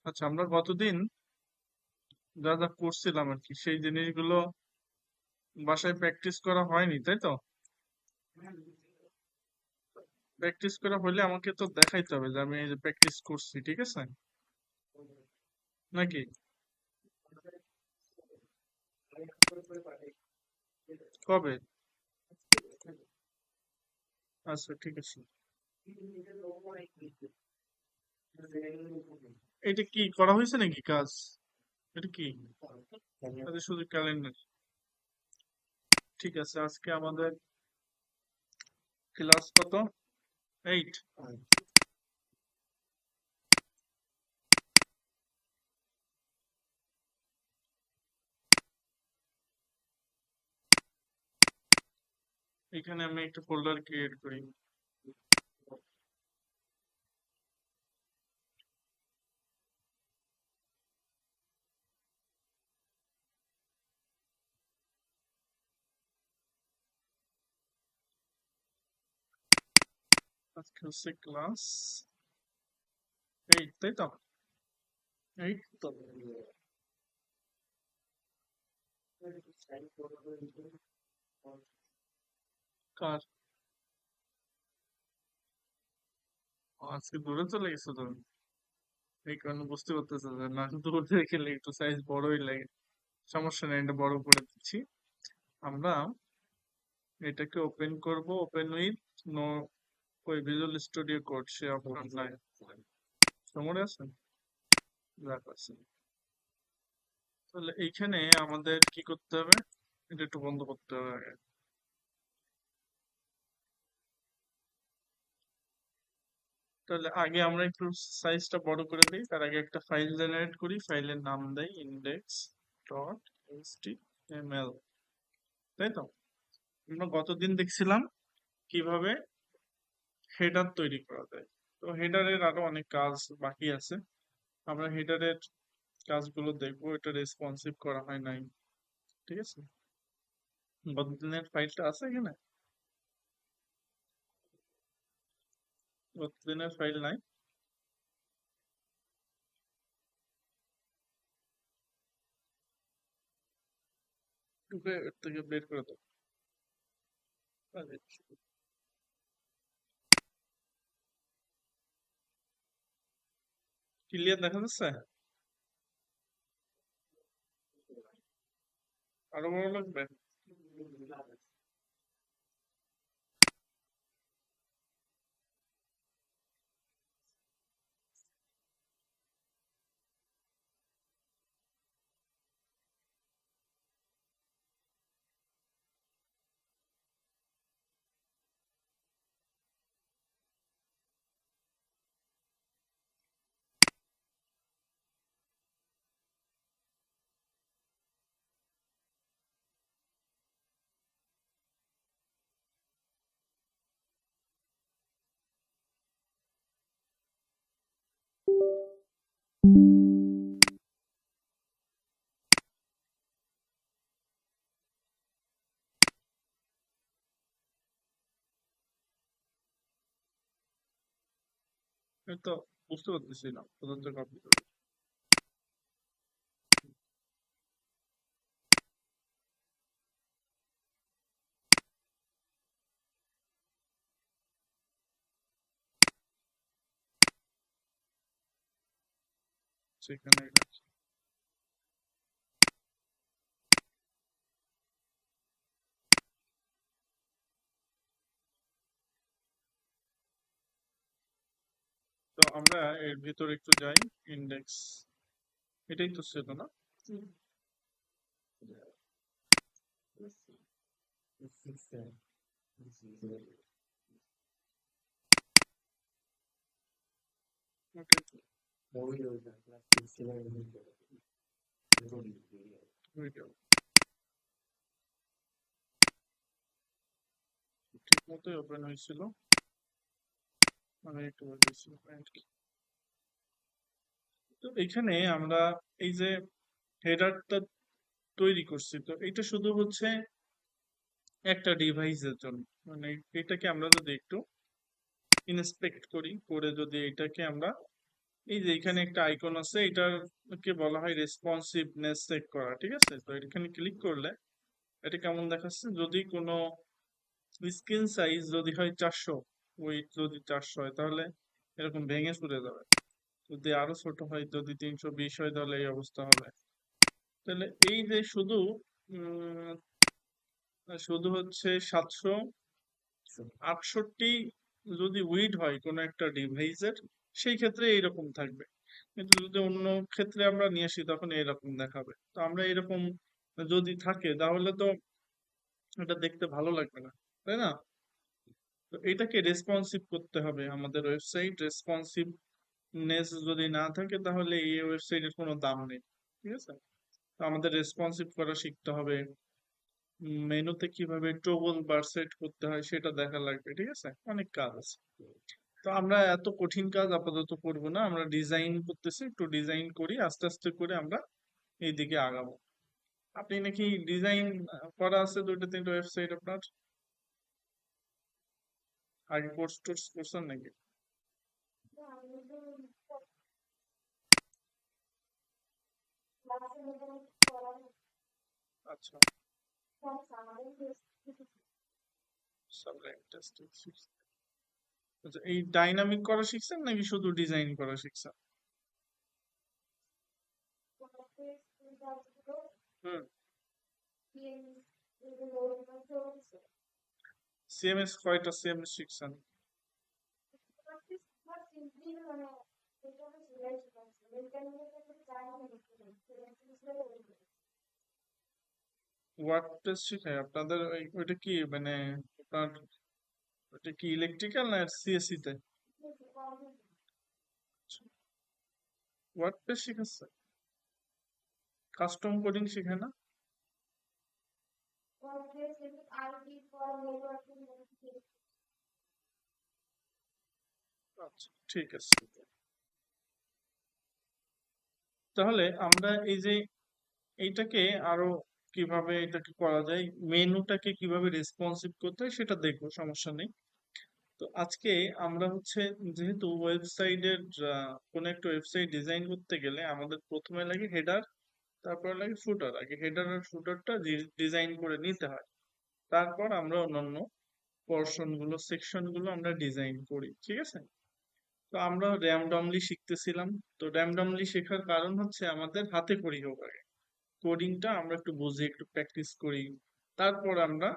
আচ্ছা, আমরা গতদিন যা যা করছিলাম আর কি সেই জিনিসগুলো বাসায় প্র্যাকটিস করা হয়নি, তাই তো? প্র্যাকটিস করা হলে আমাকে তো দেখাইতে হবে যে আমি এই যে প্র্যাকটিস করছি, ঠিক আছে নাকি? কবে? আচ্ছা, ঠিক আছে। এটা কি করা হয়েছে নাকি কাজ? এটা কি? আচ্ছা, শুধু ক্যালেন্ডার। ঠিক আছে, আজকে আমাদের ক্লাস কত? 8। এখানে আমি একটা ফোল্ডার ক্রিয়েট করি। আজকে হচ্ছে ক্লাস 8, তাই তো? 8 তো। কার? আজকে দূরে চলে গেছো তো, এই কারণে বুঝতে পারতেছো যে না, দূর থেকে খেলে একটু সাইজ বড়ই লাগে। সমস্যা নেই, এটা বড় করে দিচ্ছি আমরা। এটাকে ওপেন করব, ওপেন উইথ নো, ওই ভিজুয়াল স্টুডিও কোড সে অপশন নাই। মনে আছে? যাক আছে। তাহলে এইখানে আমাদের কি করতে হবে? এটা একটু বন্ধ করতে হবে আগে। তাহলে আগে আমরা একটু সাইজটা বড় করে দিই, তার আগে একটা ফাইল জেনারেট করি, ফাইলের নাম দেই ইন্ডেক্স ডট এইচটিএমএল, তাই তো? আমরা গতদিন দেখছিলাম কিভাবে হেডার তৈরি করা যায়। তো হেডারের আরো অনেক কাজ বাকি আছে, আমরা হেডারের কাজগুলো দেখবো। এটা রেসপন্সিভ করা হয় নাই, ঠিক আছে? গতদিনের ফাইলটা আছে এখানে? গতদিনের ফাইল নাই? ঢুকে এর থেকে বের করে দাও। ক্লিয়ার দেখা যাচ্ছে? আরো বড় লাগবে? এই তো, বুঝতে পারতেছি না প্রদত্ত কপি করে। সেখানে রাখি। তো আমরা এর ভিতর একটু যাই। ইন্ডেক্স, এটাই তো ছিল না? ওটাই তো। ভিডিও ঠিক মতোই ওপেন হয়েছিল, মানে একটু হয়েছিল আর কি। তো এখানে আমরা এই যে হেডারটা তৈরি করছি, তো এটা শুধু হচ্ছে একটা ডিভাইসের জন্য। মানে এটাকে আমরা যদি একটু ইন্সপেক্ট করি, করে যদি এটাকে আমরা এই যে এখানে একটা আইকন আছে, এটাকে বলা হয় রেসপন্সিভনেস চেক করা, ঠিক আছে? তো এখানে ক্লিক করলে এটা কেমন দেখাচ্ছে, যদি কোনো স্ক্রিন সাইজ যদি হয় 400, উইডথ যদি 400 হয় তাহলে এরকম ভেঙে চলে যাবে। যদি আরো ছোট হয়, যদি 320 হয় তাহলে এই অবস্থা হবে। তাহলে এই যে শুধু উম, শুধু হচ্ছে 768 যদি উইড হয় কোনো একটা ডিভাইসের, সেই ক্ষেত্রে এইরকম থাকবে। কিন্তু যদি অন্য ক্ষেত্রে আমরা নিয়ে আসি তখন এরকম দেখাবে। তো আমরা এরকম যদি থাকে তাহলে তো এটা দেখতে ভালো লাগবে না, তাই না? তো এটাকে রেসপন্সিভ করতে হবে আমাদের ওয়েবসাইট। রেসপন্সিভনেস যদি না থাকে তাহলে এই ওয়েবসাইটের কোনো দাম নেই, ঠিক আছে? তো আমাদের রেসপন্সিভ করা শিখতে হবে। মেনুতে কিভাবে টগল বার সেট করতে হয় সেটা দেখা লাগবে, ঠিক আছে? অনেক কাজ আছে। তো আমরা এত কঠিন কাজ আপাতত করব না, আমরা ডিজাইন করতেছি, একটু ডিজাইন করি, আস্তে আস্তে করে আমরা এই দিকে আগাবো। আপনি নাকি ডিজাইন করা আছে দুইটা তিনটা ওয়েবসাইট আপনার, আগে কোর্স টোর্স করছেন নাকি? আচ্ছা, সাবলাইম টেস্টিং শিখছেন। আচ্ছা, এই ডাইনামিক করা শিখছেন নাকি শুধু ডিজাইন করা শিখছেন? হুম। সিএমএস কয়টা সিএমএস শিখছেন? ওয়ার্ডপ্রেস শিখায় আপনাদের? ওইটা কি মানে আপনার, ওইটা কি ইলেকট্রিক্যাল না সিএসসি তে? ওয়ার্ডপ্রেস শিখাচ্ছে, কাস্টম কোডিং শিখায় না? আচ্ছা, ঠিক আছে। তাহলে আমরা এই যে এইটাকে আরো কিভাবে এটাকে করা যায়, মেনুটাকে কিভাবে রেসপন্সিভ করতে হয় সেটা দেখবো, সমস্যা নেই। তো আজকে আমরা হচ্ছে, যেহেতু ওয়েবসাইটের কোনো একটা ওয়েবসাইট ডিজাইন করতে গেলে আমাদের প্রথমে লাগে হেডার, তারপরে লাগে ফুটার। আগে হেডার আর ফুটারটা ডিজাইন করে নিতে হয়, তারপর আমরা অন্যান্য পোর্শন গুলো, সেকশন গুলো আমরা ডিজাইন করি, ঠিক আছে? তো আমরা র্যান্ডমলি শিখতেছিলাম। তো র্যান্ডমলি শেখার কারণ হচ্ছে আমাদের হাতে করি হোক, আগে কোডিংটা আমরা একটু বুঝি, একটু প্র্যাকটিস করি, তারপর আমরা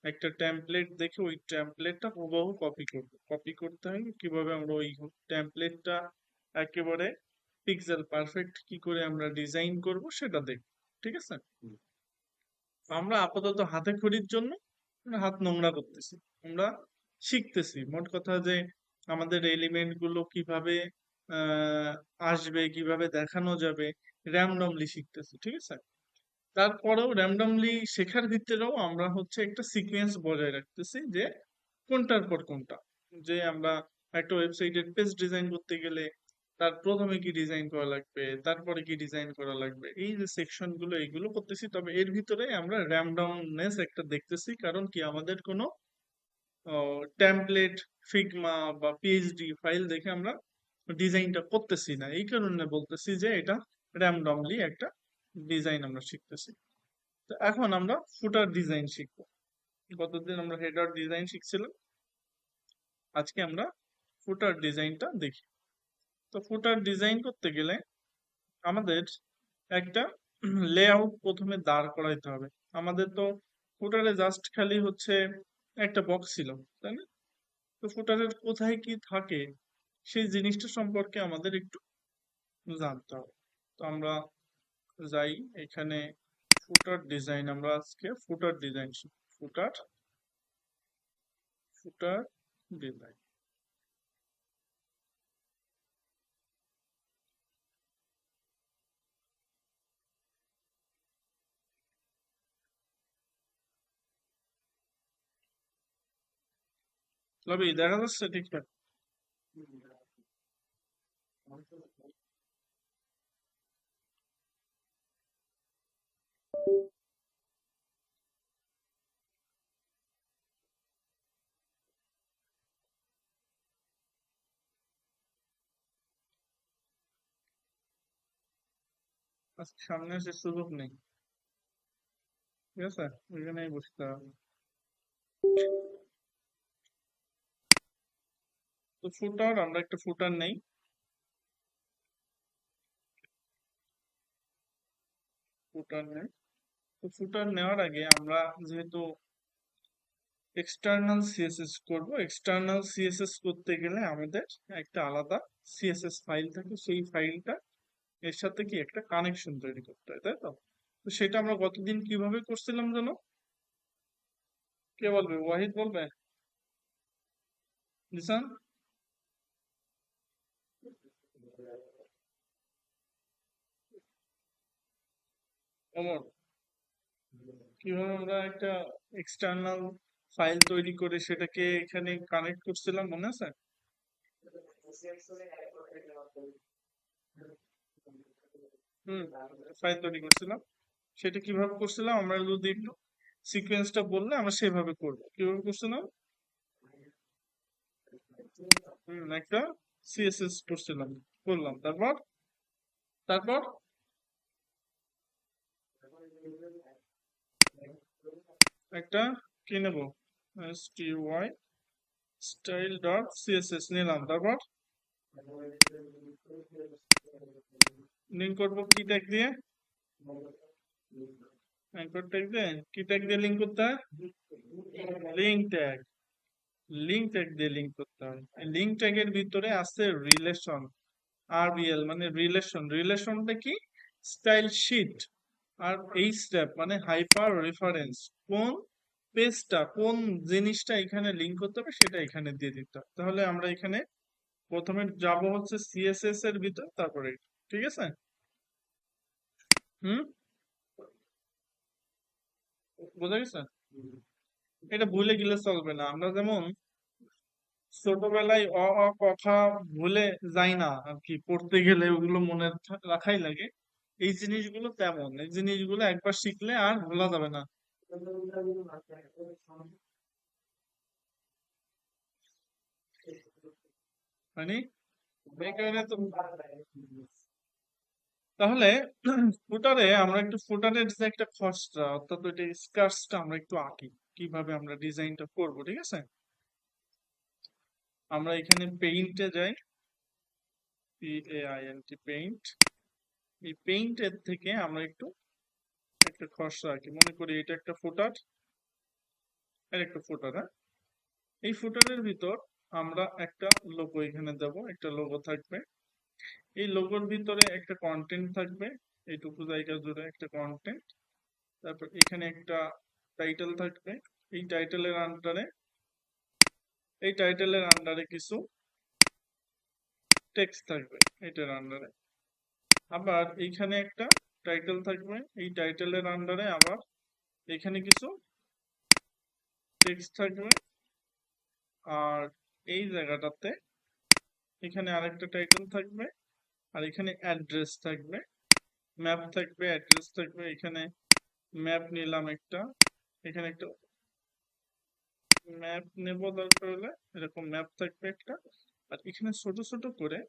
একটা টেমপ্লেট দেখে ওই টেমপ্লেটটা হুবহু কপি করব। কপি করতে হয় কিভাবে, আমরা ওই টেমপ্লেটটা একেবারে পিক্সেল পারফেক্ট কি করে আমরা ডিজাইন করব সেটা দেখব, ঠিক আছে? আমরা আপাতত হাতে খড়ির জন্য আমরা হাত নোংরা করতেছি, আমরা শিখতেছি। মোট কথা যে আমাদের এলিমেন্ট গুলো কিভাবে আহ আসবে, কিভাবে দেখানো যাবে, র্যান্ডমলি শিখতেছি, ঠিক আছে? তারপরেও র্যান্ডমলি শেখার ভিতরেও আমরা হচ্ছে একটা সিকোয়েন্স বজায় রাখতেছি, যে কোনটার পর কোনটা। যে আমরা একটা ওয়েবসাইটের পেজ ডিজাইন করতে গেলে তার প্রথমে কি ডিজাইন করা লাগবে, তারপরে কি ডিজাইন করা লাগবে, এই যে সেকশন গুলো এইগুলো করতেছি। তবে এর ভিতরে আমরা র্যান্ডমনেস একটা দেখতেছি, কারণ কি আমাদের কোনো টেমপ্লেট, ফিগমা বা পিএইচডি ফাইল দেখে আমরা ডিজাইনটা করতেছি না। এই কারণে বলতেছি যে এটা র্যান্ডমলি একটা ডিজাইন আমরা শিখতেছি। তো এখন আমরা ফুটার ডিজাইন শিখবো। গতদিন আমরা হেডার ডিজাইন শিখছিলাম, আজকে আমরা ফুটার ডিজাইনটা দেখি। তো ফুটার ডিজাইন করতে গেলে আমাদের একটা লেআউট প্রথমে দাঁড় করাইতে হবে। আমাদের তো ফুটারে জাস্ট খালি হচ্ছে একটা বক্স ছিল, তাই না? তো ফুটারের কোথায় কি থাকে সেই জিনিসটা সম্পর্কে আমাদের একটু জানতে হবে। তো আমরা যাই এখানে, ফুটার ডিজাইন, আমরা আজকে ফুটার ডিজাইন শিখব। ফুটার ফুটার ডিজাইন। লবি দেখা যাচ্ছে ঠিকঠাক? আজকে সামনে আসে সুযোগ নেই, ঠিক আছে, ওইখানেই বসতে হবে। তো ফুটার আমরা একটা ফুটার নেই। ফুটার নেই। তো ফুটার নেওয়ার আগে আমরা যেহেতু এক্সটার্নাল সিএসএস করব, এক্সটার্নাল সিএসএস করতে গেলে আমাদের একটা আলাদা সিএসএস ফাইল থাকে, সেই ফাইলটা এর সাথে কি একটা কানেকশন তৈরি করতে হয়, তাই তো? তো সেটা আমরা গতদিন কিভাবে করছিলাম জানো? কে বলবে? ওয়াহিদ বলবে? জিসান? ওমর? কিভাবে আমরা একটা এক্সটার্নাল ফাইল তৈরি করে সেটাকে এখানে কানেক্ট করছিলাম, মনে আছে? হুম, ফাইল তৈরি করছিলাম। সেটা কিভাবে করছিলাম আমরা যদি একটু সিকোয়েন্সটা বললে আমরা সেভাবে করবো। কিভাবে করছিলাম? একটা সিএসএস করছিলাম, করলাম, তারপর তারপর একটা কি নেবো, স্টাই স্টাইল ডট সিএসএস নিলাম, তারপর লিঙ্ক করবো কি ট্যাগ দিয়ে? অ্যাঙ্কর ট্যাগ দিয়ে। কি ট্যাগ দিয়ে লিঙ্ক করতে হয়? Link tag. লিঙ্ক ট্যাগ দিয়ে লিঙ্ক করতে হয়। লিঙ্ক ট্যাগের ভিতরে আছে রিলেশন, আরবিএল মানে রিলেশন। রিলেশনটা কি? Style sheet. আর এই স্টেপ মানে হাইপার রেফারেন্স, কোন পেজটা কোন জিনিসটা এখানে লিঙ্ক করতে হবে সেটা এখানে দিয়ে দিতে হবে। তাহলে আমরা এখানে প্রথমে যাব হচ্ছে সিএসএস এর ভিতর, তারপরে ঠিক আছে। হুম, বোঝা গেছে? এটা ভুলে গেলে চলবে না। আমরা যেমন ছোটবেলায় অ অ কথা ভুলে যাই না আর কি, পড়তে গেলে ওগুলো মনে রাখাই লাগে। এই জিনিসগুলো তেমন, এই জিনিসগুলো একবার শিখলে আর ভোলা যাবে না। মানে এই কারণে তো। তাহলে ফুটারে আমরা একটু, ফুটারের যে একটা খসড়া অর্থাৎ ওইটা স্কার্টসটা আমরা একটু আঁকি, কিভাবে আমরা ডিজাইনটা করব, ঠিক আছে? আমরা এখানে পেইন্টে যাই, PAINT, পেইন্ট। এই পেইন্টের থেকে আমরা একটু একটা খসড়া আঁকি, মনে করি এটা একটা ফুটার, আর একটা ফুটার, হ্যাঁ। এই ফুটারের ভিতর আমরা একটা লোগো এখানে দেব, একটা লোগো থাকবে। এই লোগোর ভিতরে একটা কন্টেন্ট থাকবে, এইটুকু জায়গা জুড়ে একটা কন্টেন্ট। তারপর এখানে একটা টাইটেল থাকবে। এই টাইটেলের আন্ডারে, এই টাইটেলের আন্ডারে কিছু টেক্সট থাকবে এটার আন্ডারে। আবার এইখানে একটা টাইটেল থাকবে, এই টাইটেলের আন্ডারে আবার এখানে কিছু টেক্সট থাকবে। আর এই জায়গাটাতে এখানে আরেকটা টাইটেল থাকবে, আর এখানে অ্যাড্রেস থাকবে, ম্যাপ থাকবে, অ্যাড্রেস থাকবে। এখানে ম্যাপ নিলাম একটা, এখানে একটা ম্যাপ নেব দরকার হলে, এরকম ম্যাপ থাকবে একটা। আর এখানে ছোট ছোট করে,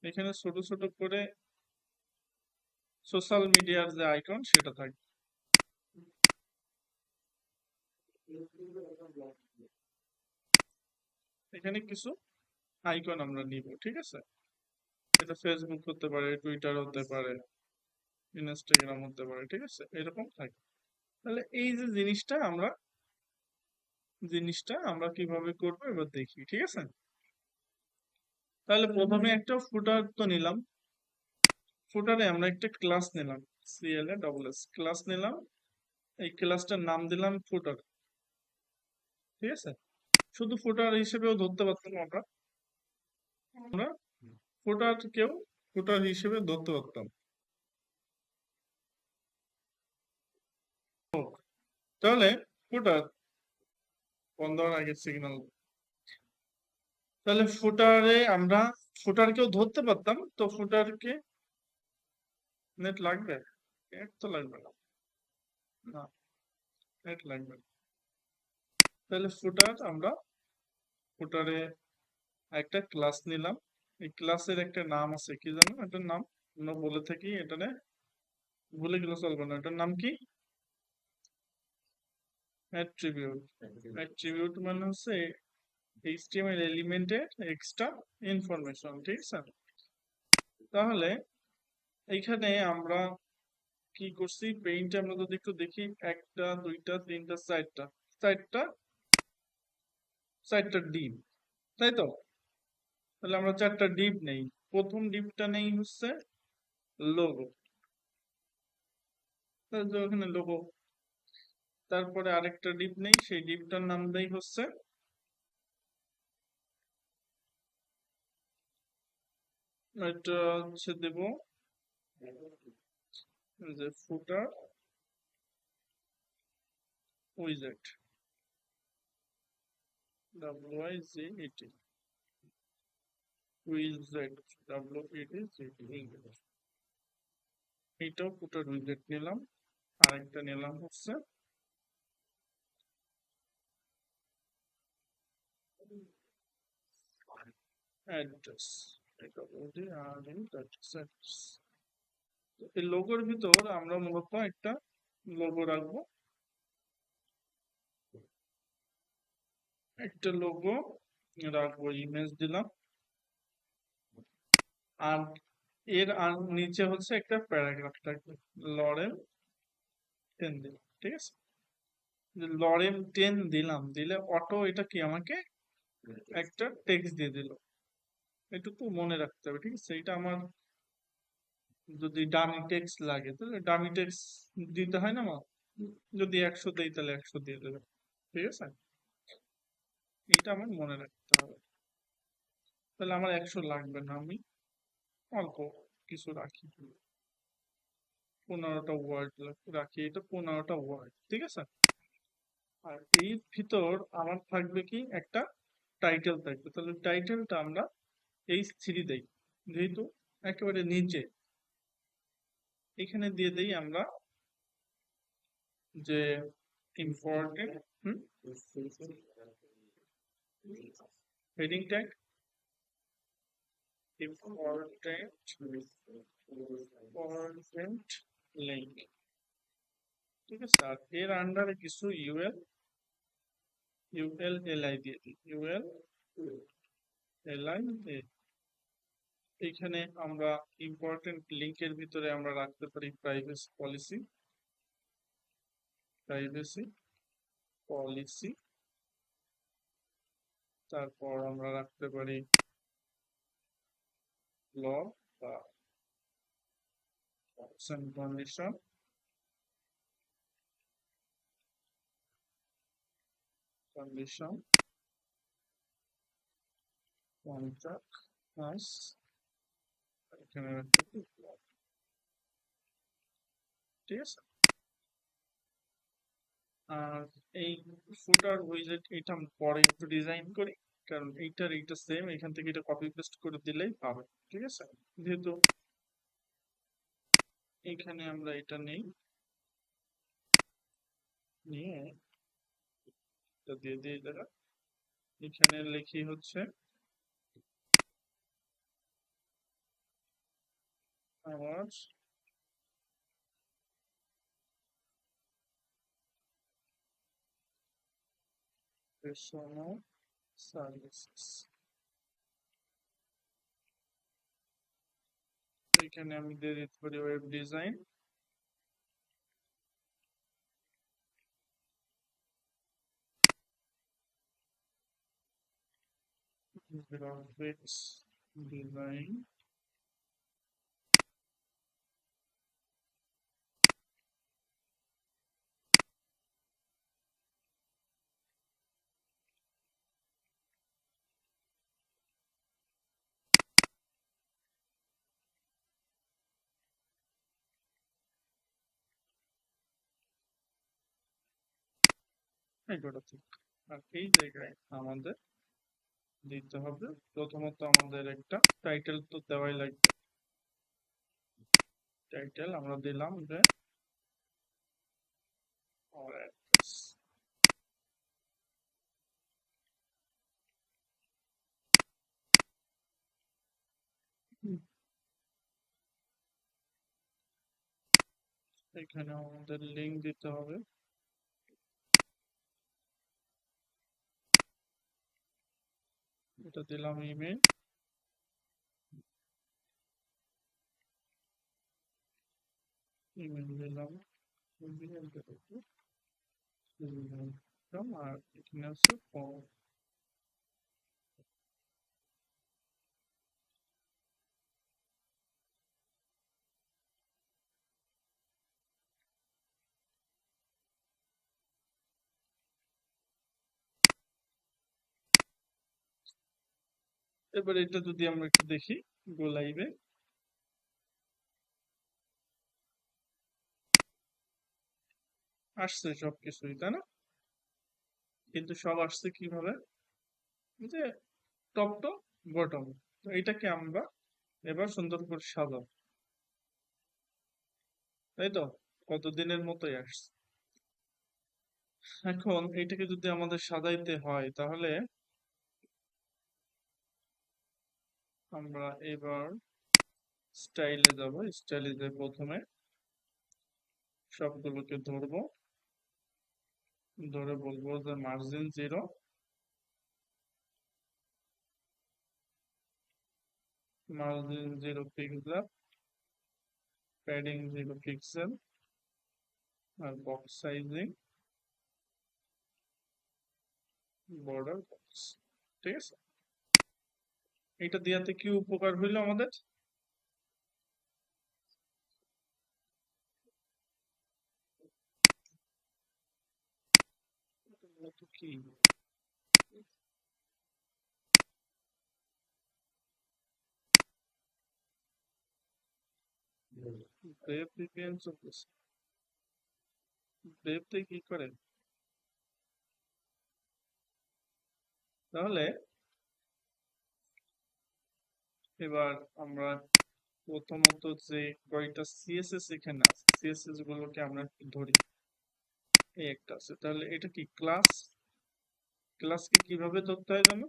এখানে ছোট ছোট করে সোশ্যাল মিডিয়ার যে আইকন সেটা থাকবে। এখানে কিছু আইকন আমরা নিব, ঠিক আছে? এটা ফেসবুক হতে পারে, টুইটার হতে পারে, ইনস্টাগ্রাম হতে পারে, ঠিক আছে, এরকম থাকে। তাহলে এই যে জিনিসটা আমরা কিভাবে করবো এবার দেখি, ঠিক আছে? তাহলে প্রথমে একটা ফুটার তো নিলাম। ফুটারে আমরা একটা ক্লাস নিলাম, CLASS ক্লাস নিলাম। এই ক্লাসটার নাম দিলাম ফুটার, ঠিক আছে? শুধু ফুটার হিসেবেও ধরতে পারতাম আমরা, আমরা ফুটারকেও ফুটার হিসেবে ধরতে পারতাম। তাহলে ফুটার বন্ধ হওয়ার আগে সিগন্যাল, তাহলে ফুটারে আমরা ফুটারকেও ধরতে পারতাম। তো ফুটারকে নেট লাগবে? নেট তো লাগবে না, না, নেট লাগবে না। তাহলে ফুটারে একটা ক্লাস নিলাম, এই ক্লাসের একটা নাম আছে, কি জানো এটার নাম? আমরা বলে থাকি এটারে, ভুলে গেলে চলবে না। এটার নাম কি? অ্যাট্রিবিউট। অ্যাট্রিবিউট মানে হচ্ছে এইচটিএমএল এলিমেন্টের এক্সট্রা ইনফরমেশন, ঠিক আছে? তাহলে এইখানে আমরা কি করছি, পেইন্টে আমরা যদি একটু দেখি, একটা দুইটা তিনটা চারটা, চারটা চারটা ডিপ, তাই তো? তাহলে আমরা চারটা ডিপ নেই। প্রথম ডিপটা নেই হচ্ছে লোগো, ওখানে লোগো। তারপরে আরেকটা ডিপ নেই, সেই ডিপটার নাম দেই হচ্ছে, এটা হচ্ছে দেব যে ফুটার উইজেট, WIZET, উইজেট, WEDGET। এইটাও ফুটার উইজেট নিলাম। আরেকটা নিলাম হচ্ছে অ্যাড্রেস, এটা বলি আর অ্যাড্রেস। এই লোগোর ভিতর আমরা মূলত একটা লোগো রাখবো, একটা লোগো রাখবো, ইমেজ দিলাম। আর এর নিচে হচ্ছে একটা প্যারাগ্রাফ থাকবে, লরেল 10 দিলাম, ঠিক আছে? লরেল 10 দিলাম, দিলে অটো এটা কি আমাকে একটা টেক্সট দিয়ে দিল। এটুকু মনে রাখতে হবে, ঠিক আছে? এটা আমার যদি ডামি টেক্সট লাগে তাহলে ডামি টেক্সট দিতে হয় না মা? যদি 100 দেই তাহলে 100 দিয়ে দেবে, ঠিক আছে? এটা আমার মনে রাখতে হবে। তাহলে আমার 100 লাগবে না, আমি অল্প কিছু রাখি, 15টা ওয়ার্ড রাখি, এটা 15টা ওয়ার্ড, ঠিক আছে? আর এই ভিতর আমার থাকবে কি একটা টাইটেল থাকবে, তাহলে টাইটেলটা আমরা H3 দেই, যেহেতু একেবারে নিচে। এখানে দিয়ে দেই আমরা যে important heading tag, important link, ঠিক আছে? আর এর আন্ডারে কিছু ULLI দিয়ে দিই, ULLI। এখানে আমরা ইম্পর্টেন্ট লিঙ্কের ভিতরে আমরা রাখতে পারি প্রাইভেসি পলিসি। তারপর আমরা রাখতে পারি ল বা কন্ডিশন, কন্ট্রাক্ট, এখানে রাখতে পারি law, ঠিক আছে? আর এই ফুটার উইজেট এটা আমি পরে একটু ডিজাইন করি, কারণ এইটা সেম, এখান থেকে এটা কপি পেস্ট করে দিলেই পাবে, ঠিক আছে? যেহেতু এখানে আমরা এটা নেই, নিয়ে এটা দিয়ে দিয়ে দেওয়া, এখানে লিখি হচ্ছে আমার personal সার্ভিসেস। এখানে আমি দিয়ে দিতে পারি ওয়েব ডিজাইন, গ্রাফিক্স ডিজাইন, এগুলো ঠিক। আর এই জায়গায় আমাদের দিতে হবে প্রথমত আমাদের একটা টাইটেল তো দেওয়াই লাগবে। টাইটেল আমরা দিলাম যে our address, এখানে আমাদের লিঙ্ক দিতে হবে। এটা দিলাম ইমেল, দিলাম আর এখানে আছে ফর্ম। এবার এটা যদি আমরা একটু দেখি গো লাইভে, আসছে সবকিছুই, তাই না? কিন্তু সব আসছে কিভাবে, যে টপ টু বটম। তো এটাকে আমরা এবার সুন্দর করে সাজাবো, তাই তো? কতদিনের মতোই আসছে। এখন এটাকে যদি আমাদের সাজাইতে হয় তাহলে আমরা এবার স্টাইলে যাব। স্টাইলে যে প্রথমে সবগুলোকে ধরবো, ধরে বলবো যে margin 0, margin 0 pixel, padding 0 pixel, আর বক্স সাইজিং বর্ডার বক্স। ঠিক আছে, এটা দিয়াতে কি উপকার হইলো আমাদের? কি ব্রেভ ভিপিএন চলতেছে, ব্রেভতে কি করে? তাহলে এবার আমরা প্রথমত যে কয়টা সিএসএস এখানে আছে, সিএসএস গুলোকে আমরা একটু ধরি। এই একটা আছে, তাহলে এটা কি ক্লাস? ক্লাসকে কিভাবে ধরতে হয় জানো?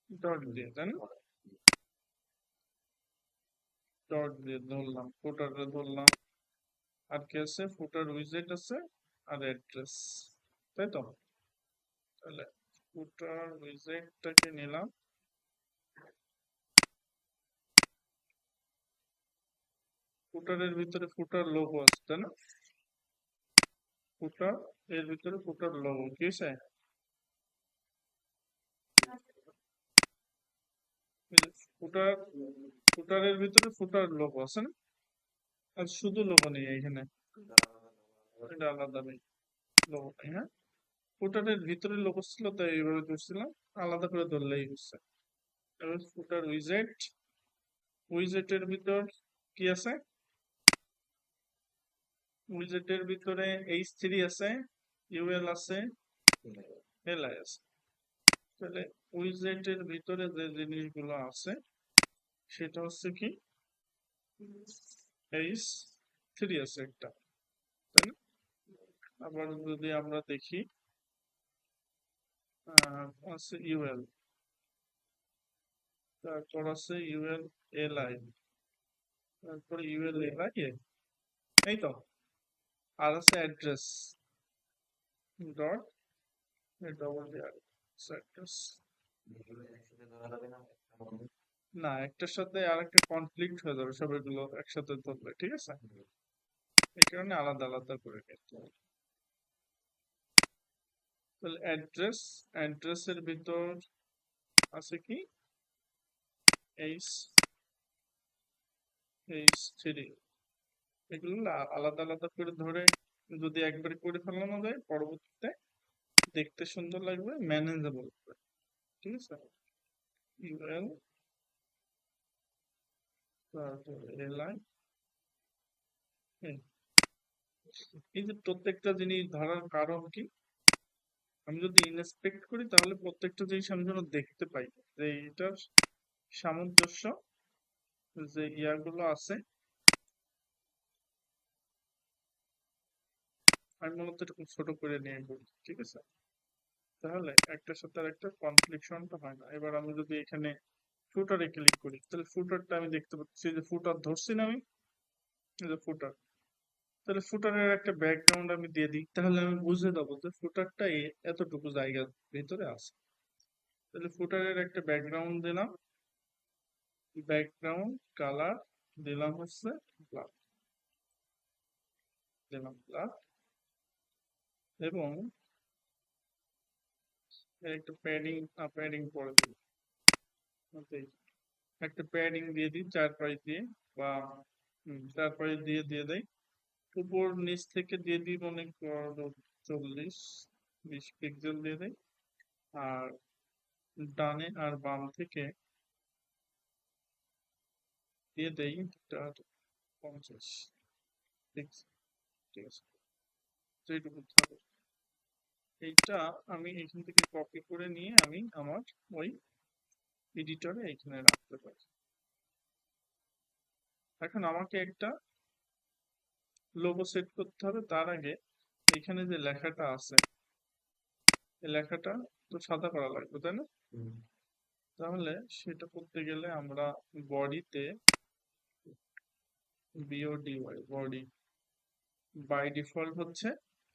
ডট দিয়ে, তাই না? ডট দিয়ে ধরলাম, ফুটারে ধরলাম, আর কি আছে? ফুটার উইজেট আছে, আর অ্যাড্রেস, তাই তো? তাহলে ফুটার উইজেটটাকে নিলাম, ফুটারের ভিতরে ফুটার লোগো আছে, তাই না? ফুটার এর ভিতরে ফুটার লোগো কি আছে? ফুটার, ফুটারের ভিতরে ফুটার লোগো আছে না? আর শুধু লোগো নেই এখানে, এটা আলাদা নেই, লোগো নেই। হ্যাঁ, ফুটারের ভিতরে লোগো ছিল তাই এইভাবে ধরছিলাম, আলাদা করে ধরলেই হচ্ছে। এবার ফুটার উইজেট, উইজেটের ভিতর কি আছে? উইজেটের ভিতরে H3 আছে, ইউএল আছে, এলআই আছে। তাহলে উইজেটের ভিতরে যে জিনিসগুলো আছে সেটা হচ্ছে কি, H3 আছে একটা, তাই না? আবার যদি আমরা দেখি আছে ইউএল, তারপর আছে ইউএল এলআই, তারপর ইউএল এলআই, এই তো। আর আছে অ্যাড্রেস ডট ডবল অ্যাড্রেস। না, একটার সাথে আরেকটা কনফ্লিক্ট হয়ে যাবে সবগুলো একসাথে ধরলে, ঠিক আছে? এই কারণে আলাদা আলাদা করে নিতে হবে। তাহলে অ্যাড্রেস, অ্যাড্রেসের ভিতর আছে কি H3, এগুলো আলাদা আলাদা করে ধরে যদি একবার করে ফেলানো যায় পরবর্তীতে দেখতে সুন্দর লাগবে, ম্যানেজেবল, ঠিক আছে? ইউএল, তারপর এলআই, এই যে প্রত্যেকটা জিনিস ধরার কারণ কি, আমি যদি ইন্সপেক্ট করি তাহলে প্রত্যেকটা জিনিস আমি যেন দেখতে পাই যে এটার সামঞ্জস্য, যে ইয়াগুলো আছে। আমি মূলত এটা খুব ছোট করে নিয়ে করি, ঠিক আছে? তাহলে একটার সাথে আর একটা কনফ্লিকশনটা হয় না। এবার আমি যদি এখানে ফুটারে ক্লিক করি তাহলে ফুটারটা আমি দেখতে পাচ্ছি যে ফুটার ধরছি না আমি, এই যে ফুটার, তাহলে ফুটারের একটা ব্যাকগ্রাউন্ড আমি দিয়ে দিই, তাহলে আমি বুঝে দেবো যে ফুটারটা এতটুকু জায়গার ভিতরে আছে। তাহলে ফুটারের একটা ব্যাকগ্রাউন্ড দিলাম, ব্যাকগ্রাউন্ড কালার দিলাম হচ্ছে ব্ল্যাক, দিলাম ব্ল্যাক, এবং এর একটা প্যাডিং করে দিই। ওকে, একটা প্যাডিং দিয়ে দিই 4 পাঁচ দিয়ে, বা 4 পাঁচ দিয়ে দেয়। উপর নিচ থেকে দিয়ে দিই মনে করো 40-20 পিক্সেল দিয়ে দেয়। আর ডানে আর বাম থেকে দিয়ে দেই 50 পিক্সেল। ঠিক আছে, তো এইটুকু থাকবে। এইটা আমি এখান থেকে কপি করে নিয়ে আমি আমার ওই এডিটরে এখানে রাখতে পারি। এখন আমাকে একটা লোগো সেট করতে হবে, তার আগে এখানে যে লেখাটা আছে এই লেখাটা তো সাদা করা লাগবে, তাই না? তাহলে সেটা করতে গেলে আমরা বডিতে বডি বাই ডিফল্ট হচ্ছে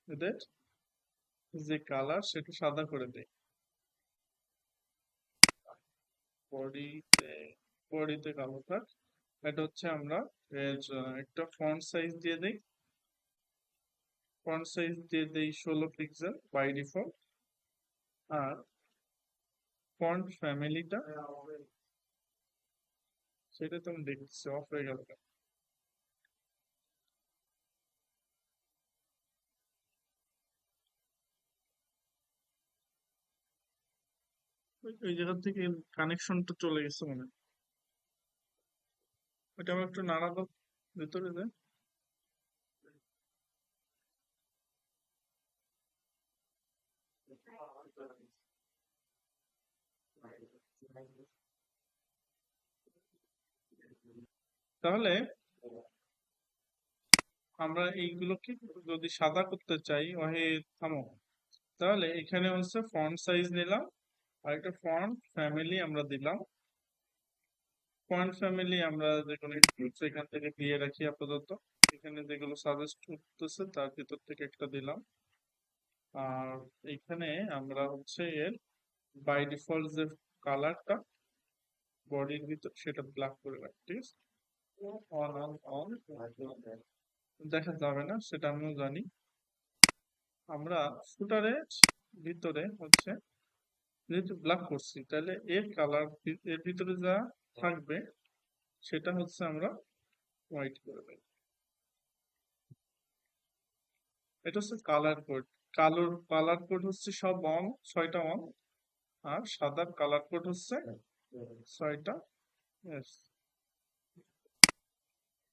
এদের যে কালার সেটা সাদা করে দেয়। বডিতে বডিতে কালো থাক, এটা হচ্ছে আমরা একটা ফন্ট সাইজ দিয়ে দেই। ফন্ট সাইজ দিয়ে দেই 16 পিক্সেল বাই ডিফল্ট। আর ফন্ট ফ্যামিলিটা সেটা তো আমি দেখছি অফ হয়ে গেল কেন? ওই জায়গা থেকে কানেকশনটা চলে গেছে মনে হয়। ওইটা আমার একটু নাড়া দাও ভেতরে যায়। তাহলে আমরা এইগুলোকে যদি সাদা করতে চাই, ওহে থামো, তাহলে এখানে হচ্ছে ফন্ট সাইজ নিলাম আর একটা ফন্ট ফ্যামিলি আমরা দিলাম। ফন্ট ফ্যামিলি আমরা যে কোনো এখান থেকে দিয়ে রাখি আপাতত। এখানে যেগুলো সাজেস্ট করতেছে তার ভিতর থেকে একটা দিলাম। আর এখানে আমরা হচ্ছে এর বাই ডিফল্ট যে কালারটা বডির ভিতর সেটা ব্ল্যাক করে রাখি, ঠিক আছে? অন অন অন দেখা যাবে না সেটা আমিও জানি। আমরা ফুটারের ভিতরে হচ্ছে যেহেতু ব্ল্যাক করছি, তাহলে এর কালার এর ভিতরে যা থাকবে সেটা হচ্ছে আমরা হোয়াইট করে দেব। এটা হচ্ছে কালার কোড। কালোর কালার কোড হচ্ছে সব অন, 6টা অন। আর সাদার কালার কোড হচ্ছে 6টা yes,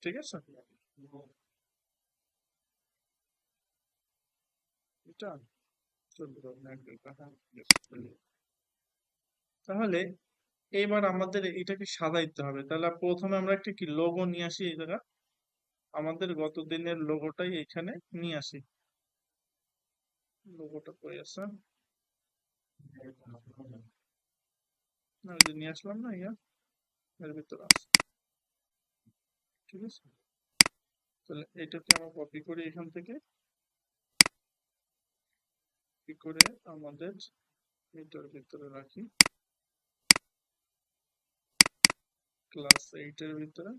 ঠিক আছে? এটা চলবে না একটা, হ্যাঁ, yes, চলবে। তাহলে এবার আমাদের এটাকে সাজাইতে হবে। তাহলে প্রথমে আমরা একটা কি লোগো নিয়ে আসি এই জায়গা, আমাদের গত দিনের লোগোটাই এখানে নিয়ে আসি। লোগোটা কই আছে? না, ওই যে নিয়ে আসলাম না, এর ভিতরে আছে। ঠিক আছে, তাহলে এটাকে আমরা কপি করি এখান থেকে, কপি করে আমাদের এটার ভিতরে রাখি, ক্লাস 8 এর ভিতরে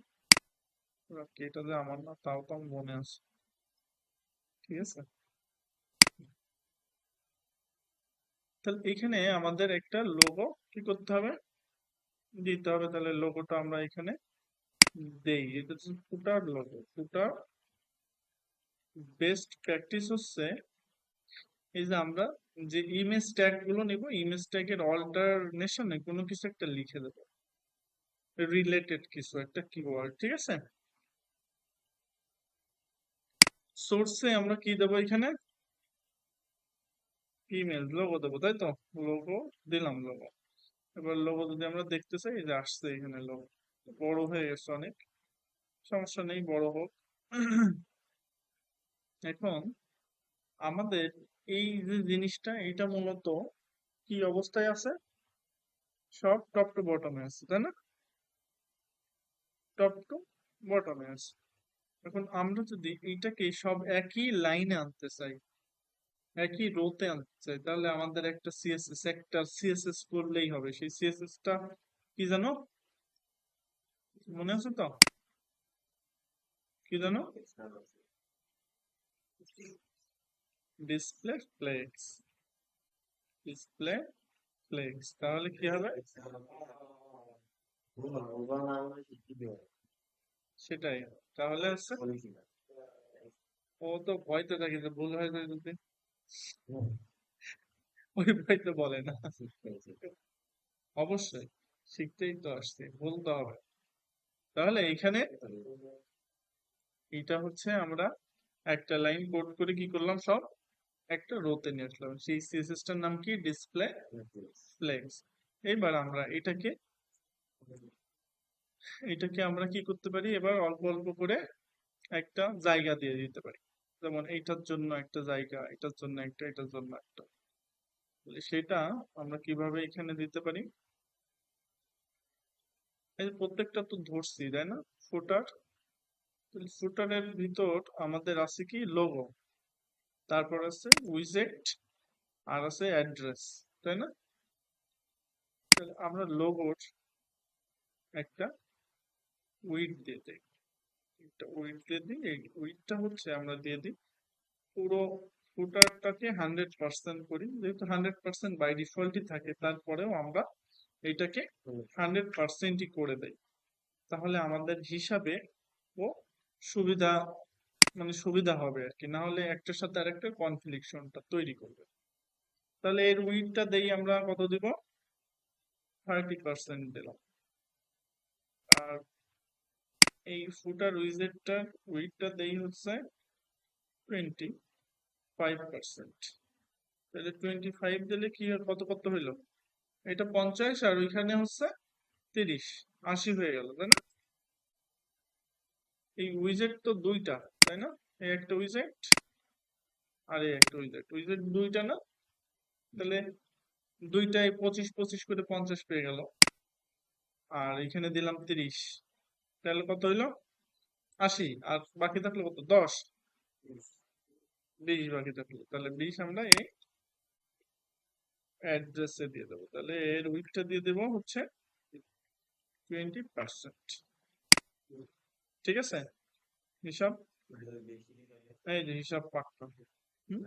রাখি। এটা যে আমার না তাও তো আমার মনে আছে। ঠিক আছে, তাহলে এখানে আমাদের একটা লোগো কি করতে হবে, দিতে হবে। তাহলে লোগোটা আমরা এখানে দেই, এটা হচ্ছে ফুটার লোগো। ফুটার বেস্ট প্র্যাকটিস হচ্ছে এই যে আমরা যে ইমেজ ট্যাগ গুলো নিব, ইমেজ ট্যাগের অল্টারনেশনে কোনো কিছু একটা লিখে দেবো, রিলেটেড কিছু একটা কিওয়ার্ড। ঠিক আছে, সোর্সে আমরা কি দেবো এখানে, ইমেল লোগো দেবো, তাই তো? লোগো দিলাম, লোগো। এবার লোগো যদি আমরা দেখতে চাই, এই যে আসছে এখানে লোগো, বড় হয়ে গেছে অনেক, সমস্যা নেই, বড় হোক। এখন আমাদের এই যে জিনিসটা, এটা মূলত কি অবস্থায় আছে, সব টপ টু বটমে আছে, তাই না? টপ টু বটমে আছে। এখন আমরা যদি এইটাকে সব একই লাইনে আনতে চাই, একই রোতে আনতে চাই, তাহলে আমাদের একটা সিএসএস করলেই হবে। সেই সিএসএস টা কি জানো, মনে আছে তো? কি জানো? Display flakes. ডিসপ্লে ফ্লেক্স, তাহলে কি হবে? সেটাই। তাহলে হচ্ছে ও তো ভয়তে থাকে যে ভুল হয়ে যায় যদি, ওই ভয়তে বলে না। অবশ্যই, শিখতেই তো আসছে, বলতে হবে। তাহলে এখানে এটা হচ্ছে আমরা একটা লাইন কোড করে কি করলাম, সব একটা রোতে নিয়ে আসলাম। সেই সিএসএস টার নাম কি? Display flakes. এবার আমরা এটাকে আমরা কি করতে পারি, এবার অল্প অল্প করে একটা জায়গা দিয়ে দিতে পারি। যেমন এইটার জন্য একটা জায়গা, এটার জন্য একটা, এটার জন্য একটা। তাহলে সেটা আমরা কিভাবে এখানে দিতে পারি? এই যে প্রত্যেকটা তো ধরছি, তাই না? ফুটার, ফুটারের ভিতর আমাদের আছে কি? লোগো, তারপর আছে উইজেট, আর আছে অ্যাড্রেস, তাই না? তাহলে আমরা লোগোর একটা উইড দিয়ে দিই, একটা উইড দিয়ে দিই। এই উইডটা হচ্ছে আমরা দিয়ে দিই পুরো ফুটারটাকে 100% করি, যেহেতু 100% বাই ডিফল্টই থাকে, তারপরেও আমরা এটাকে 100%ই করে দেই। তাহলে আমাদের হিসাবে ও সুবিধা, মানে সুবিধা হবে আর কি, না হলে একটার সাথে আরেকটা কনফ্লিকশনটা তৈরি করবে। তাহলে এর উইডটা দেই আমরা কত দিব? 30% দিলাম। আর এই ফুটার উইজেটটার উইডটা দেই হচ্ছে 25%। তাহলে 25 দিলে কি কত কত হইলো? এটা 50 আর ওইখানে হচ্ছে 30, 80 হয়ে গেল, তাই না? এই উইজেট তো দুইটা, তাই না? এই একটা উইজেট আর এই একটা উইজেট, উইজেট দুইটা না? তাহলে দুইটায় 25 25 করে 50 পেয়ে গেল। আর এখানে দিলাম 30, তাহলে কত হইলো? 80। আর বাকি থাকলো কত? 10, 20 বাকি থাকলো। তাহলে 20 আমরা এই অ্যাড্রেসে দিয়ে দেবো। তাহলে এর উইথটা দিয়ে দেবো হচ্ছে 20%। ঠিক আছে? হিসাব, এই যে হিসাব পাক্কা। হুম?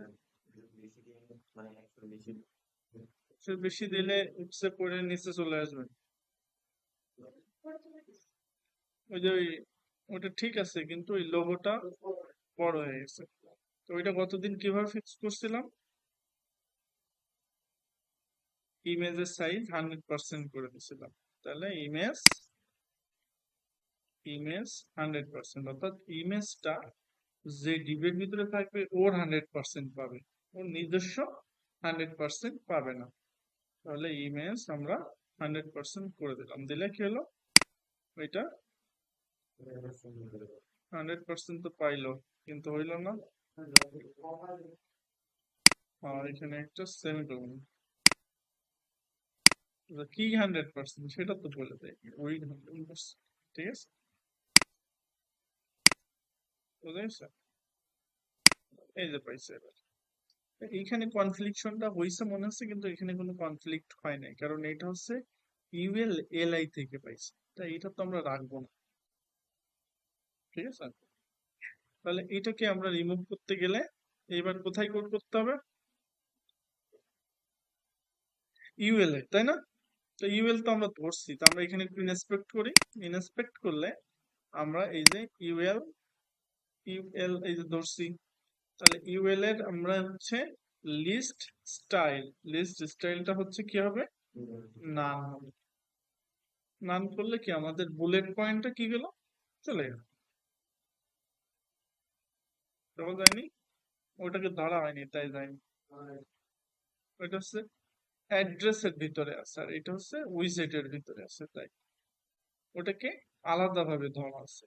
সে বেশি দিলে উপসে পড়ে নিচে চলে আসবে। ওই যে ওটা ঠিক আছে, কিন্তু ওই লোগোটা বড় হয়ে গেছে। তো ওইটা গতদিন কিভাবে ফিক্স করছিলাম? ইমেজের সাইজ 100% করে দিছিলাম। তাহলে ইমেজ, ইমেজ 100%, অর্থাৎ ইমেজটা যে ডিবের ভিতরে থাকবে ওর 100% পাবে, ওর নিজস্ব 100% পাবে না। তাহলে ইমেজ আমরা 100% করে দিলাম। দিলে কি হলো? ওইটা 100% তো পাইলো, কিন্তু হইলো না। আর এখানে একটা সেমিকোলন, কি 100% সেটা তো বলে দেয়, উইথ 100%। ঠিক আছে, বুঝা গেছে? এই যে পাইছে এবার। এইখানে কনফ্লিকশনটা হয়েছে মনে হচ্ছে, কিন্তু এখানে কোনো কনফ্লিক্ট হয় নাই, কারণ এটা হচ্ছে ইউএল এলআই থেকে পাইছে, তাই এটা তো আমরা রাখবো না। ঠিক আছে, তাহলে এটাকে আমরা রিমুভ করতে গেলে এবার কোথায় কোড করতে হবে? ইউএল এ, তাই না? তো ইউএল তো আমরা ধরছি, তো আমরা এখানে একটু ইনস্পেক্ট করি। ইনস্পেক্ট করলে আমরা এই যে ইউএল, ইউএল এই যে ধরছি, তাহলে ইউএল এর আমরা হচ্ছে লিস্ট স্টাইল, লিস্ট স্টাইলটা হচ্ছে কি হবে? নান হবে। নান করলে কি আমাদের বুলেট পয়েন্টটা কি গেল? চলে গেল, দেওয়া যায়নি, ওটাকে ধরা হয়নি তাই যায়নি। ওইটা হচ্ছে অ্যাড্রেসের ভিতরে আছে, আর এটা হচ্ছে উইজেটের ভিতরে আছে, তাই ওটাকে আলাদাভাবে ধরা আছে,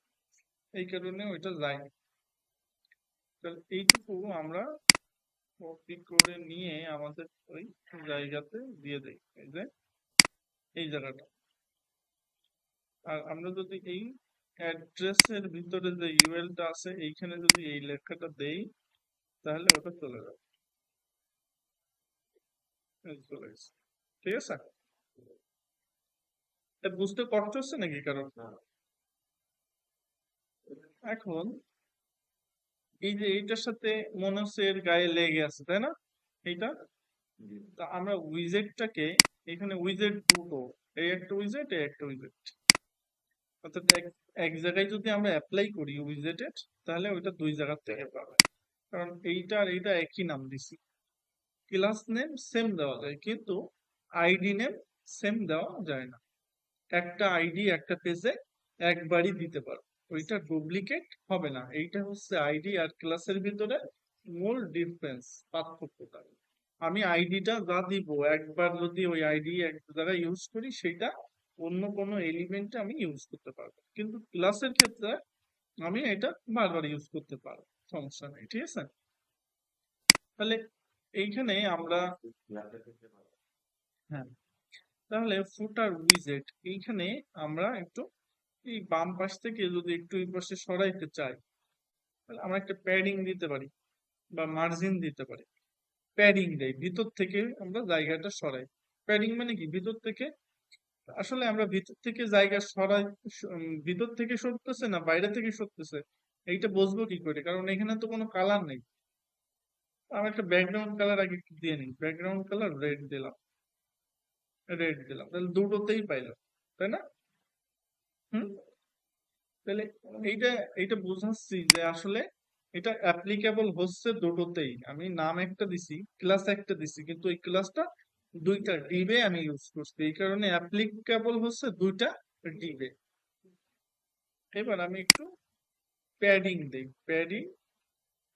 এই কারণে ওইটা যায়নি। তাহলে এইটুকু আমরা কপি করে নিয়ে আমাদের ওই জায়গাতে দিয়ে দেই, এই যে এই জায়গাটা। আর আমরা যদি এই অ্যাড্রেসের ভিতরে যে ইউএলটা আছে এইখানে যদি এই লেখাটা দেই তাহলে ওটা চলে যাবে। এই চলে গেছে। ঠিক আছে, বুঝতে কষ্ট হচ্ছে নাকি কারণ? এখন এই যে এইটার সাথে মনে হচ্ছে এর গায়ে লেগে আছে, তাই না? এইটা, তা আমরা উইজেটটাকে, এখানে উইজেট দুটো, এই একটা উইজেট, এই একটা উইজেট, অর্থাৎ এক এক জায়গায় যদি আমরা অ্যাপ্লাই করি উইজেটের, তাহলে ওইটা দুই জায়গার থেকে পাবে। কারণ এইটা আর এইটা একই নাম দিছি, ক্লাস নেম সেম দেওয়া যায় কিন্তু আইডি নেম সেম দেওয়া যায় না। একটা আইডি একটা পেজে একবারই দিতে পারো, ওইটা ডুপ্লিকেট হবে না। এইটা হচ্ছে আইডি আর ক্লাসের ভিতরে মূল ডিফারেন্স, পার্থক্যটা। আমি আইডিটা যা দিব একবার, যদি ওই আইডি এক জায়গায় ইউজ করি সেটা অন্য কোনো এলিমেন্টে আমি ইউজ করতে পারবো, কিন্তু ক্লাসের ক্ষেত্রে আমি এটা বারবার ইউজ করতে পারবো, সমস্যা নেই। ঠিক আছে, তাহলে এইখানে আমরা, হ্যাঁ, তাহলে ফুটার উইজেট এইখানে আমরা একটু এই বাম পাশ থেকে যদি একটু এই পাশে সরাইতে চাই, তাহলে আমরা একটা প্যাডিং দিতে পারি বা মার্জিন দিতে পারি। প্যাডিং দেই, ভিতর থেকে আমরা জায়গাটা সরাই। প্যাডিং মানে কি, ভিতর থেকে, আসলে আমরা ভিতর থেকে জায়গা সরাই, ভিতর থেকে সরতেছে না বাইরে থেকে সরতেছে এইটা বুঝবো কি করে, কারণ এখানে তো কোনো কালার নেই। আমরা একটা ব্যাকগ্রাউন্ড কালার আগে একটু দিয়ে নিই, ব্যাকগ্রাউন্ড কালার রেড দিলাম, রেড দিলাম, তাহলে দুটোতেই পাইলাম, তাই না? হুম, তাহলে এইটা এইটা বোঝাচ্ছি যে আসলে এটা অ্যাপ্লিকেবল হচ্ছে দুটোতেই। আমি নাম একটা দিছি, ক্লাস একটা দিছি, কিন্তু এই ক্লাসটা দুইটা ডিবে আমি ইউজ করছি, এই কারণে অ্যাপ্লিকেবল হচ্ছে দুইটা ডিবে। এবার আমি একটু প্যাডিং দেই, প্যাডিং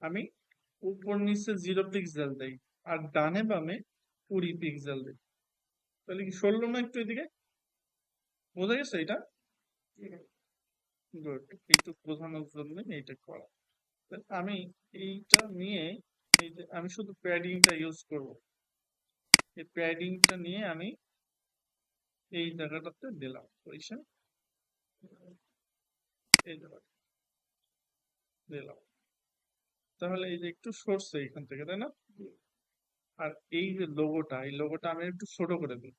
আমি উপর নিচে 0 পিক্সেল দেই আর ডানে বামে 20 পিক্সেল দেই। তাহলে কি 16 না? একটু এদিকে বোঝা গেছে এটা? গুড, একটু বোঝানোর জন্য এইটা করা। আমি এইটা নিয়ে, এই যে আমি শুধু প্যাডিংটা ইউজ করব, এই প্যাডিংটা নিয়ে আমি এই জায়গাটাতে দিলাম পয়সা, এই জায়গাটা দিলাম, তাহলে এই যে একটু সরছে এখান থেকে, তাই না? আর এই যে লোগোটা, এই লোগোটা আমি একটু ছোট করে দিই।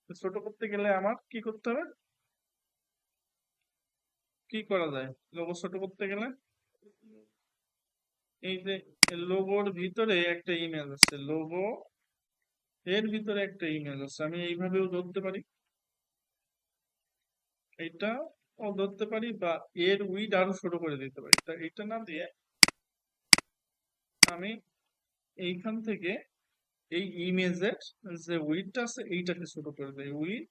তো ছোট করতে গেলে আমার কি করতে হবে, কি করা যায় লোগো ছোট করতে গেলে? এই যে লোগোর ভিতরে একটা ইমেজ আছে, লোগো এর ভিতরে একটা ইমেজ আছে, আমি এইভাবেও ধরতে পারি, এটা ও ধরতে পারি, বা এর উইড আরো ছোট করে দিতে পারি। তা এটা না দিয়ে আমি এইখান থেকে এই ইমেজের যে উইডটা আছে এইটাকে ছোট করে দেই, উইড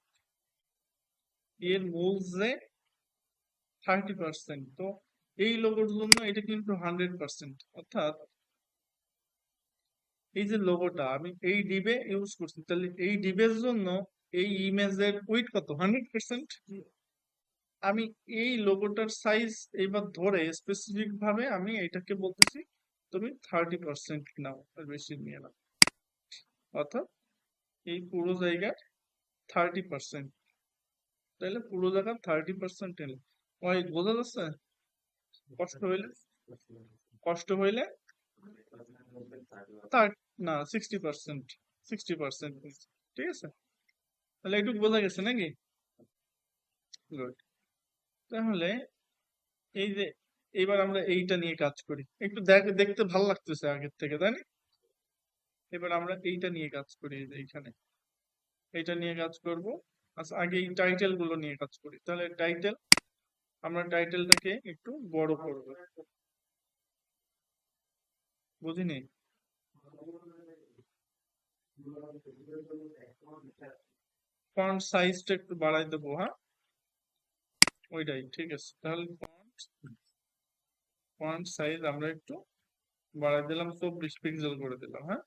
এর মূল যে 30%, তো এই লোগোর জন্য এটা কিন্তু 100%, অর্থাৎ এই যে লোগোটা আমি এই ডিবে ইউজ করছি, তাহলে এই ডিবের জন্য এই ইমেজের উইড কত, 100%। আমি এই লোগোটার সাইজ এইবার ধরে স্পেসিফিক ভাবে আমি এটাকে বলতেছি তুমি 30% নাও, আর বেশি নিয়ে নাও, অর্থাৎ এই পুরো জায়গার 30%, তাহলে পুরো জায়গার 30% এলো। ওই বোঝা যাচ্ছে? কষ্ট হইলে, কষ্ট হইলে তার, না 60%, 60%, ঠিক আছে, তাহলে একটু বোঝা গেছে নাকি? গুড, তাহলে এই যে এবার আমরা এইটা নিয়ে কাজ করি, একটু দেখতে ভালো লাগতেছে আগের থেকে, তাই না? এবার আমরা এইটা নিয়ে কাজ করি, এই যে এইখানে এইটা নিয়ে কাজ করব। আচ্ছা, আগে এই টাইটেল গুলো নিয়ে কাজ করি, তাহলে টাইটেল, আমরা টাইটেলটাকে একটু বড় করব, বুঝিনি? ফন্ট সাইজটা একটু বাড়াই দেবো, হ্যাঁ, ওইটাই ঠিক আছে। তাহলে ফন্ট, ফন্ট সাইজ আমরা একটু বাড়াই দিলাম, 24 পিক্সেল করে দিলাম, হ্যাঁ।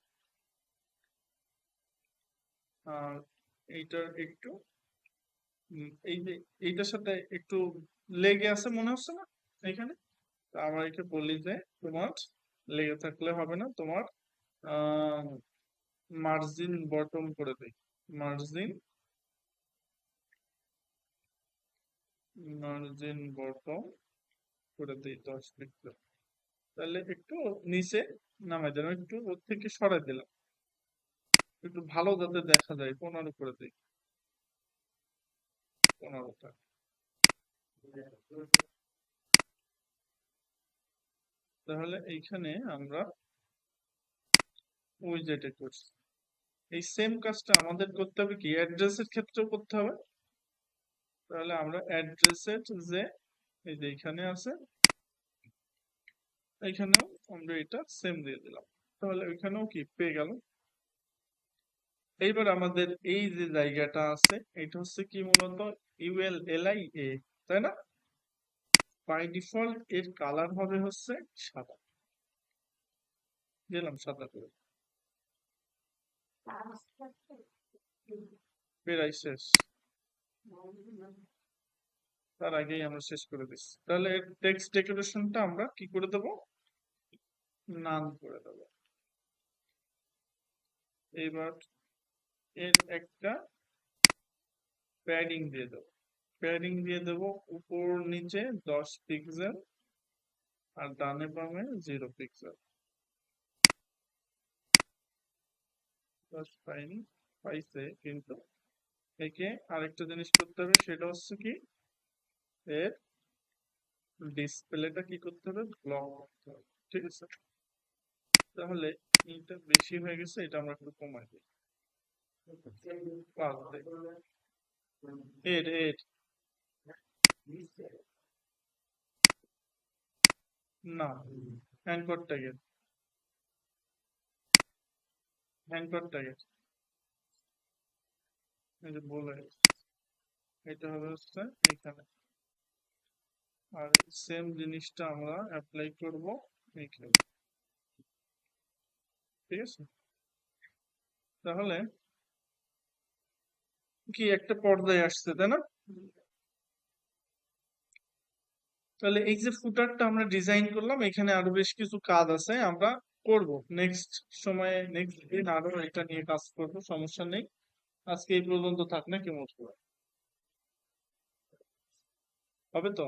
আর এইটার একটু এই যে এইটার সাথে একটু লেগে আছে মনে হচ্ছে না এখানে? তা আমরা একে বলি যে তোমার লেগে থাকলে হবে না, তোমার মার্জিন বটম করে দেই, মার্জিন মার্জিন বটম করে দিই 10 পিক্সেল। তাহলে একটু নিচে নামাই দিলাম, একটু ওর থেকে সরাই দিলাম, একটু ভালো যাতে দেখা যায়। 15 করে দিই, 15টা। তাহলে এইখানে আমরা ওই যেটা করছি, এই সেম কাজটা আমাদের করতে হবে কি অ্যাড্রেসের ক্ষেত্রেও করতে হবে। তাহলে আমরা অ্যাড্রেসের যে এই যে এখানে আছে, এখানেও আমরা এটা সেম দিয়ে দিলাম। তাহলে ওইখানেও কি পেয়ে গেল। এইবার আমাদের এই যে জায়গাটা আছে, এটা হচ্ছে কি মূলত ULLIA, তাই না? বাই ডিফল্ট এর কালার হবে হচ্ছে সাদা, দিলাম সাদা করে, প্রায় শেষ। তার আগেই আমরা শেষ করে দিচ্ছি। তাহলে এর টেক্সট ডেকোরেশনটা আমরা কি করে দেব, নান করে দেব। এবার এর একটা প্যাডিং দিয়ে দেবো, প্যাডিং দিয়ে দেবো উপর নিচে 10 পিক্সেল আর ডানে বামে 0 পিক্সেল। 10 পাইনি, পাইছে, কিন্তু একে আরেকটা জিনিস করতে হবে, সেটা হচ্ছে কি এর ডিসপ্লেটা কি করতে হবে, ব্লক করতে হবে। ঠিক আছে, তাহলে এটা বেশি হয়ে গেছে, এটা আমরা একটু কমাই দিই। 5 দিই, 8 না, হ্যান্ডকট ট্যাগের, হ্যান্ডকট ট্যাগের এই যে বলে, এটা হবে হচ্ছে এখানে। আর সেম জিনিসটা আমরা অ্যাপ্লাই করব এইখানে। ঠিক আছে, তাহলে কি একটা পর্যায়ে আসছে, তাই না? তাহলে এই যে ফুটারটা আমরা ডিজাইন করলাম, এখানে আরো বেশ কিছু কাজ আছে, আমরা করব নেক্সট সময়ে, নেক্সট দিন আরো এটা নিয়ে কাজ করব, সমস্যা নেই। আজকে এই পর্যন্ত থাক না কি মত হবে তো,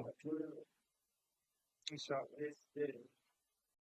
ইনশাআল্লাহ।